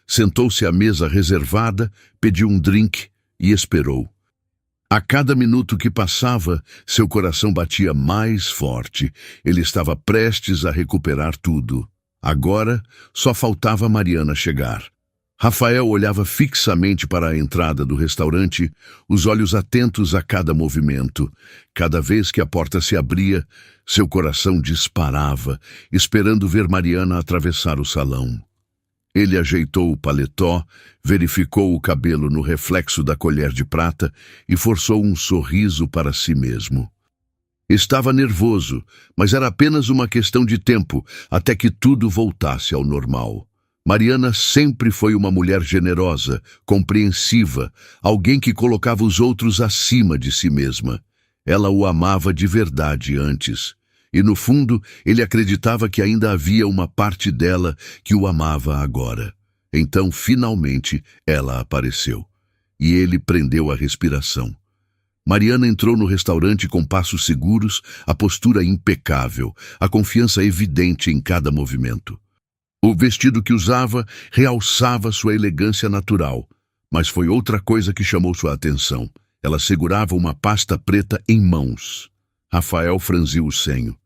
Sentou-se à mesa reservada, pediu um drink e esperou. A cada minuto que passava, seu coração batia mais forte. Ele estava prestes a recuperar tudo. Agora, só faltava Mariana chegar. Rafael olhava fixamente para a entrada do restaurante, os olhos atentos a cada movimento. Cada vez que a porta se abria, seu coração disparava, esperando ver Mariana atravessar o salão. Ele ajeitou o paletó, verificou o cabelo no reflexo da colher de prata e forçou um sorriso para si mesmo. Estava nervoso, mas era apenas uma questão de tempo até que tudo voltasse ao normal. Mariana sempre foi uma mulher generosa, compreensiva, alguém que colocava os outros acima de si mesma. Ela o amava de verdade antes. E no fundo, ele acreditava que ainda havia uma parte dela que o amava agora. Então, finalmente, ela apareceu. E ele prendeu a respiração. Mariana entrou no restaurante com passos seguros, a postura impecável, a confiança evidente em cada movimento. O vestido que usava realçava sua elegância natural, mas foi outra coisa que chamou sua atenção. Ela segurava uma pasta preta em mãos. Rafael franziu o senho.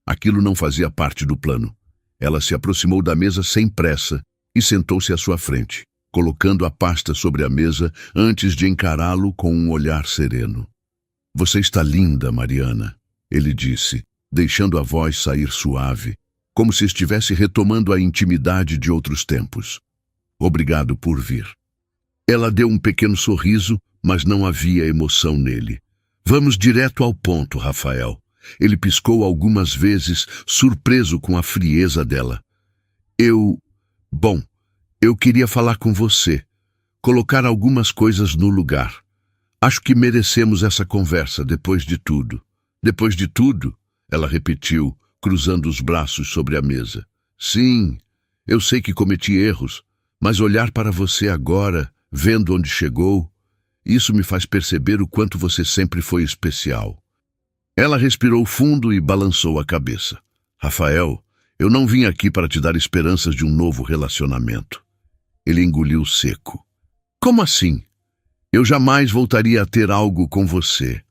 Aquilo não fazia parte do plano. Ela se aproximou da mesa sem pressa e sentou-se à sua frente, colocando a pasta sobre a mesa antes de encará-lo com um olhar sereno. "Você está linda, Mariana", ele disse, deixando a voz sair suave, como se estivesse retomando a intimidade de outros tempos. "Obrigado por vir." Ela deu um pequeno sorriso, mas não havia emoção nele. "Vamos direto ao ponto, Rafael." Ele piscou algumas vezes, surpreso com a frieza dela. Bom, eu queria falar com você, colocar algumas coisas no lugar. Acho que merecemos essa conversa depois de tudo." "Depois de tudo?" ela repetiu, cruzando os braços sobre a mesa. "Sim, eu sei que cometi erros, mas olhar para você agora, vendo onde chegou, isso me faz perceber o quanto você sempre foi especial." Ela respirou fundo e balançou a cabeça. "Rafael, eu não vim aqui para te dar esperanças de um novo relacionamento." Ele engoliu seco. "Como assim? Eu jamais voltaria a ter algo com você."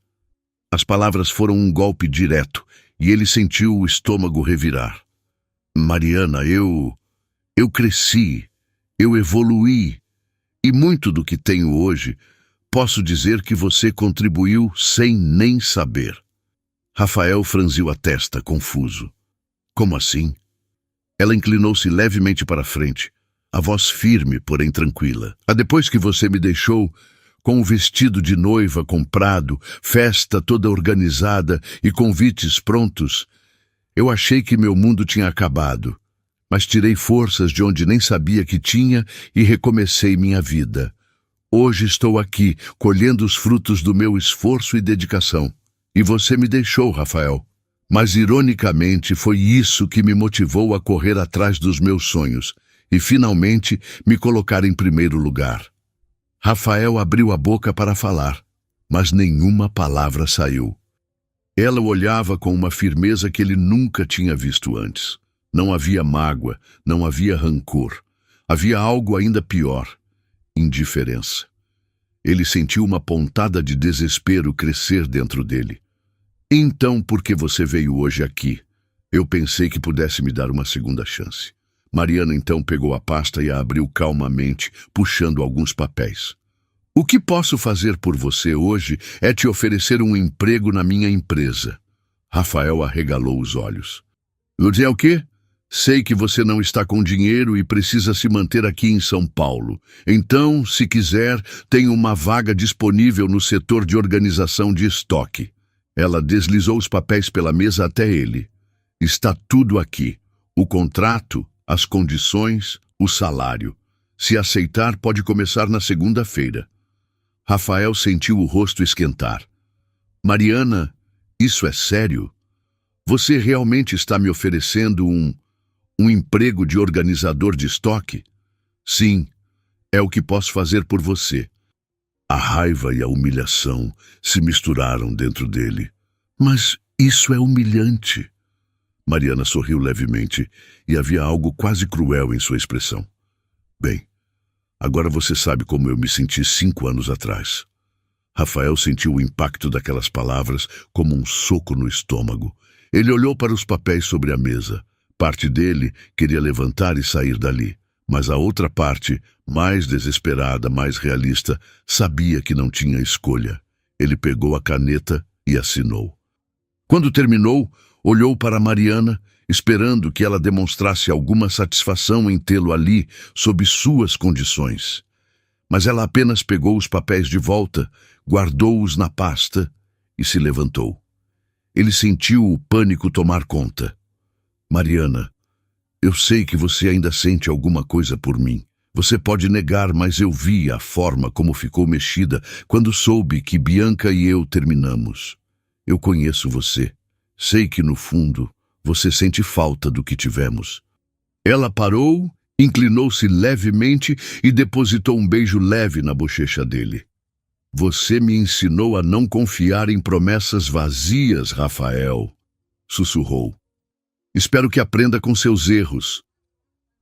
As palavras foram um golpe direto e ele sentiu o estômago revirar. "Mariana, eu cresci, eu evoluí, e muito do que tenho hoje, posso dizer que você contribuiu sem nem saber." Rafael franziu a testa, confuso. "Como assim?" Ela inclinou-se levemente para a frente, a voz firme, porém tranquila. "Depois que você me deixou, com o vestido de noiva comprado, festa toda organizada e convites prontos, eu achei que meu mundo tinha acabado, mas tirei forças de onde nem sabia que tinha e recomecei minha vida. Hoje estou aqui, colhendo os frutos do meu esforço e dedicação. E você me deixou, Rafael. Mas, ironicamente, foi isso que me motivou a correr atrás dos meus sonhos e, finalmente, me colocar em primeiro lugar." Rafael abriu a boca para falar, mas nenhuma palavra saiu. Ela o olhava com uma firmeza que ele nunca tinha visto antes. Não havia mágoa, não havia rancor. Havia algo ainda pior: indiferença. Ele sentiu uma pontada de desespero crescer dentro dele. "Então, por que você veio hoje aqui? Eu pensei que pudesse me dar uma segunda chance." Mariana então pegou a pasta e a abriu calmamente, puxando alguns papéis. "O que posso fazer por você hoje é te oferecer um emprego na minha empresa." Rafael arregalou os olhos. "É o quê? Sei que você não está com dinheiro e precisa se manter aqui em São Paulo. Então, se quiser, tem uma vaga disponível no setor de organização de estoque." Ela deslizou os papéis pela mesa até ele. "Está tudo aqui. O contrato, as condições, o salário. Se aceitar, pode começar na segunda-feira." Rafael sentiu o rosto esquentar. "Mariana, isso é sério? Você realmente está me oferecendo um emprego de organizador de estoque?" "Sim, é o que posso fazer por você." A raiva e a humilhação se misturaram dentro dele. "Mas isso é humilhante." Mariana sorriu levemente e havia algo quase cruel em sua expressão. "Bem, agora você sabe como eu me senti 5 anos atrás." Rafael sentiu o impacto daquelas palavras como um soco no estômago. Ele olhou para os papéis sobre a mesa. Parte dele queria levantar e sair dali, mas a outra parte, mais desesperada, mais realista, sabia que não tinha escolha. Ele pegou a caneta e assinou. Quando terminou, olhou para Mariana, esperando que ela demonstrasse alguma satisfação em tê-lo ali, sob suas condições. Mas ela apenas pegou os papéis de volta, guardou-os na pasta e se levantou. Ele sentiu o pânico tomar conta. "Mariana, eu sei que você ainda sente alguma coisa por mim. Você pode negar, mas eu vi a forma como ficou mexida quando soube que Bianca e eu terminamos. Eu conheço você. Sei que, no fundo, você sente falta do que tivemos." Ela parou, inclinou-se levemente e depositou um beijo leve na bochecha dele. Você me ensinou a não confiar em promessas vazias, Rafael, sussurrou. Espero que aprenda com seus erros.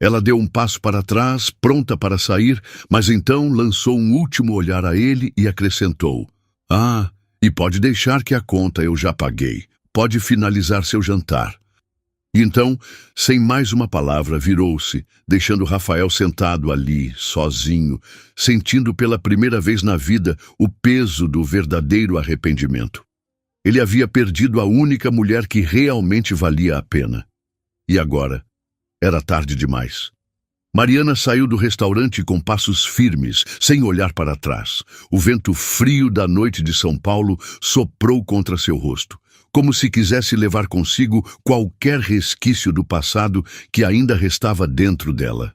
Ela deu um passo para trás, pronta para sair, mas então lançou um último olhar a ele e acrescentou: Ah, e pode deixar que a conta eu já paguei. Pode finalizar seu jantar. E então, sem mais uma palavra, virou-se, deixando Rafael sentado ali, sozinho, sentindo pela primeira vez na vida o peso do verdadeiro arrependimento. Ele havia perdido a única mulher que realmente valia a pena. E agora? Era tarde demais. Mariana saiu do restaurante com passos firmes, sem olhar para trás. O vento frio da noite de São Paulo soprou contra seu rosto, como se quisesse levar consigo qualquer resquício do passado que ainda restava dentro dela.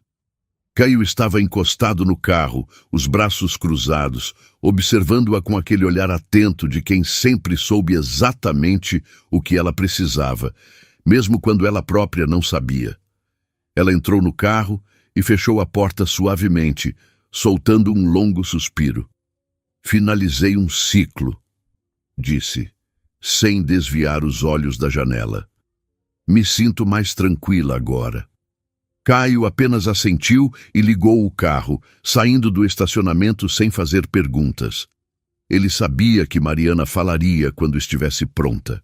Caio estava encostado no carro, os braços cruzados, observando-a com aquele olhar atento de quem sempre soube exatamente o que ela precisava, mesmo quando ela própria não sabia. Ela entrou no carro e fechou a porta suavemente, soltando um longo suspiro. Finalizei um ciclo, disse, sem desviar os olhos da janela. Me sinto mais tranquila agora. Caio apenas assentiu e ligou o carro, saindo do estacionamento sem fazer perguntas. Ele sabia que Mariana falaria quando estivesse pronta.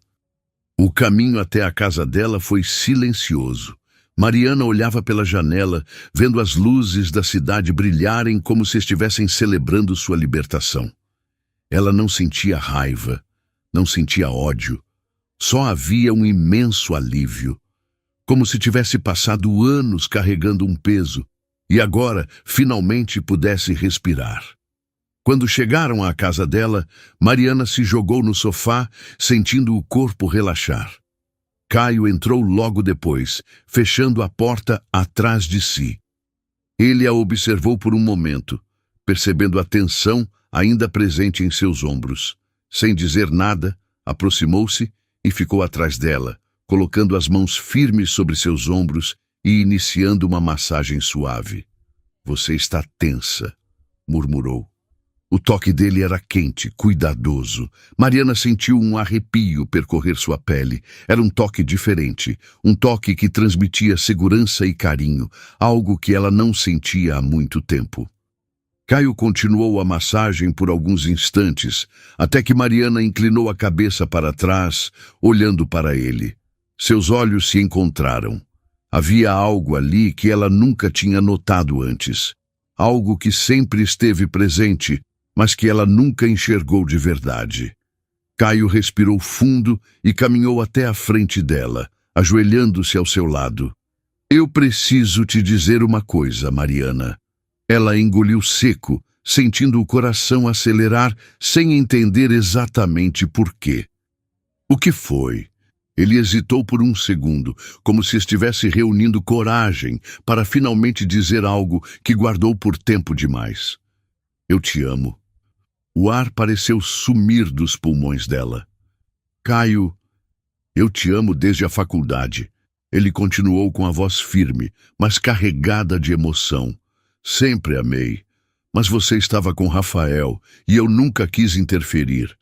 O caminho até a casa dela foi silencioso. Mariana olhava pela janela, vendo as luzes da cidade brilharem como se estivessem celebrando sua libertação. Ela não sentia raiva, não sentia ódio. Só havia um imenso alívio, como se tivesse passado anos carregando um peso e agora finalmente pudesse respirar. Quando chegaram à casa dela, Mariana se jogou no sofá, sentindo o corpo relaxar. Caio entrou logo depois, fechando a porta atrás de si. Ele a observou por um momento, percebendo a tensão ainda presente em seus ombros. Sem dizer nada, aproximou-se e ficou atrás dela, colocando as mãos firmes sobre seus ombros e iniciando uma massagem suave. Você está tensa, murmurou. O toque dele era quente, cuidadoso. Mariana sentiu um arrepio percorrer sua pele. Era um toque diferente, um toque que transmitia segurança e carinho, algo que ela não sentia há muito tempo. Caio continuou a massagem por alguns instantes, até que Mariana inclinou a cabeça para trás, olhando para ele. Seus olhos se encontraram. Havia algo ali que ela nunca tinha notado antes. Algo que sempre esteve presente, mas que ela nunca enxergou de verdade. Caio respirou fundo e caminhou até a frente dela, ajoelhando-se ao seu lado. Eu preciso te dizer uma coisa, Mariana. Ela engoliu seco, sentindo o coração acelerar sem entender exatamente por quê. O que foi? Ele hesitou por um segundo, como se estivesse reunindo coragem para finalmente dizer algo que guardou por tempo demais. Eu te amo. O ar pareceu sumir dos pulmões dela. Caio, eu te amo desde a faculdade. Ele continuou com a voz firme, mas carregada de emoção. Sempre amei. Mas você estava com Rafael e eu nunca quis interferir.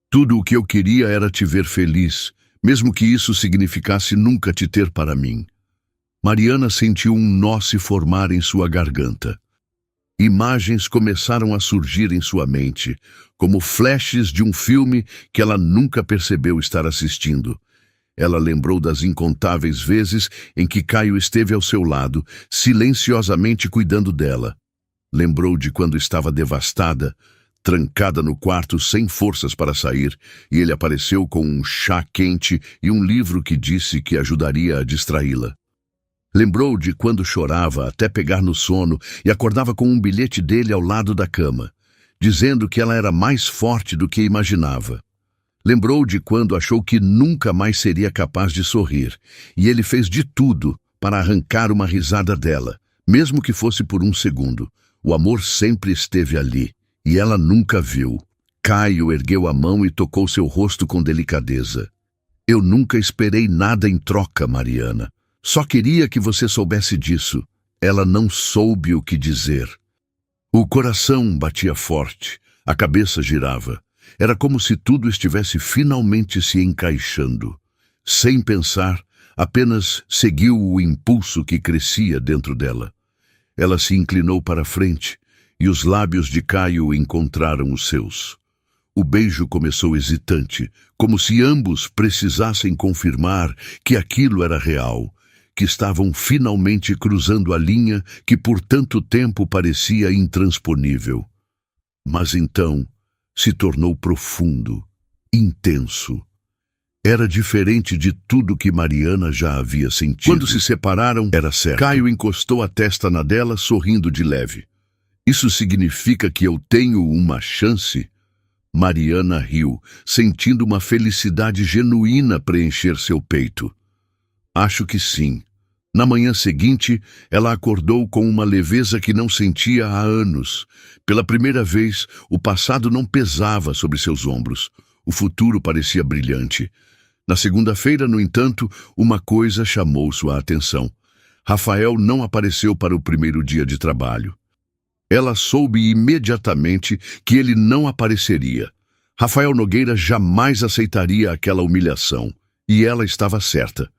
Tudo o que eu queria era te ver feliz, mesmo que isso significasse nunca te ter para mim. Mariana sentiu um nó se formar em sua garganta. Imagens começaram a surgir em sua mente, como flashes de um filme que ela nunca percebeu estar assistindo. Ela lembrou das incontáveis vezes em que Caio esteve ao seu lado, silenciosamente cuidando dela. Lembrou de quando estava devastada, trancada no quarto sem forças para sair, e ele apareceu com um chá quente e um livro que disse que ajudaria a distraí-la. Lembrou de quando chorava até pegar no sono e acordava com um bilhete dele ao lado da cama, dizendo que ela era mais forte do que imaginava. Lembrou de quando achou que nunca mais seria capaz de sorrir, e ele fez de tudo para arrancar uma risada dela, mesmo que fosse por um segundo. O amor sempre esteve ali, e ela nunca viu. Caio ergueu a mão e tocou seu rosto com delicadeza. Eu nunca esperei nada em troca, Mariana. Só queria que você soubesse disso. Ela não soube o que dizer. O coração batia forte. A cabeça girava. Era como se tudo estivesse finalmente se encaixando. Sem pensar, apenas seguiu o impulso que crescia dentro dela. Ela se inclinou para a frente e os lábios de Caio encontraram os seus. O beijo começou hesitante, como se ambos precisassem confirmar que aquilo era real, que estavam finalmente cruzando a linha que por tanto tempo parecia intransponível. Mas então se tornou profundo, intenso. Era diferente de tudo que Mariana já havia sentido. Quando se separaram, era certo. Caio encostou a testa na dela, sorrindo de leve. Isso significa que eu tenho uma chance? Mariana riu, sentindo uma felicidade genuína preencher seu peito. Acho que sim. Na manhã seguinte, ela acordou com uma leveza que não sentia há anos. Pela primeira vez, o passado não pesava sobre seus ombros. O futuro parecia brilhante. Na segunda-feira, no entanto, uma coisa chamou sua atenção. Rafael não apareceu para o primeiro dia de trabalho. Ela soube imediatamente que ele não apareceria. Rafael Nogueira jamais aceitaria aquela humilhação, e ela estava certa.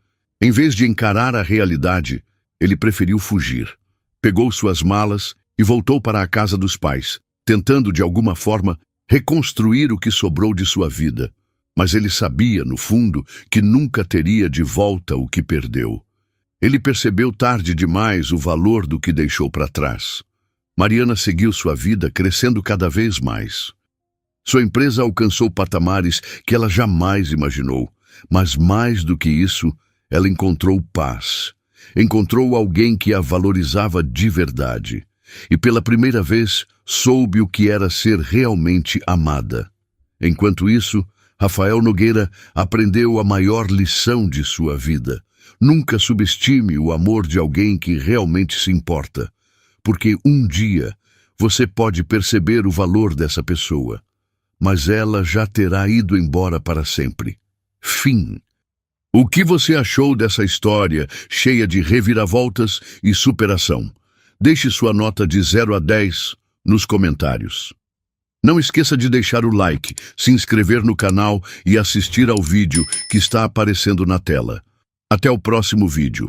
Em vez de encarar a realidade, ele preferiu fugir. Pegou suas malas e voltou para a casa dos pais, tentando, de alguma forma, reconstruir o que sobrou de sua vida. Mas ele sabia, no fundo, que nunca teria de volta o que perdeu. Ele percebeu tarde demais o valor do que deixou para trás. Mariana seguiu sua vida, crescendo cada vez mais. Sua empresa alcançou patamares que ela jamais imaginou. Mas mais do que isso, ela encontrou paz. Encontrou alguém que a valorizava de verdade. E pela primeira vez, soube o que era ser realmente amada. Enquanto isso, Rafael Nogueira aprendeu a maior lição de sua vida. Nunca subestime o amor de alguém que realmente se importa. Porque um dia você pode perceber o valor dessa pessoa, mas ela já terá ido embora para sempre. Fim. O que você achou dessa história cheia de reviravoltas e superação? Deixe sua nota de 0 a 10 nos comentários. Não esqueça de deixar o like, se inscrever no canal e assistir ao vídeo que está aparecendo na tela. Até o próximo vídeo.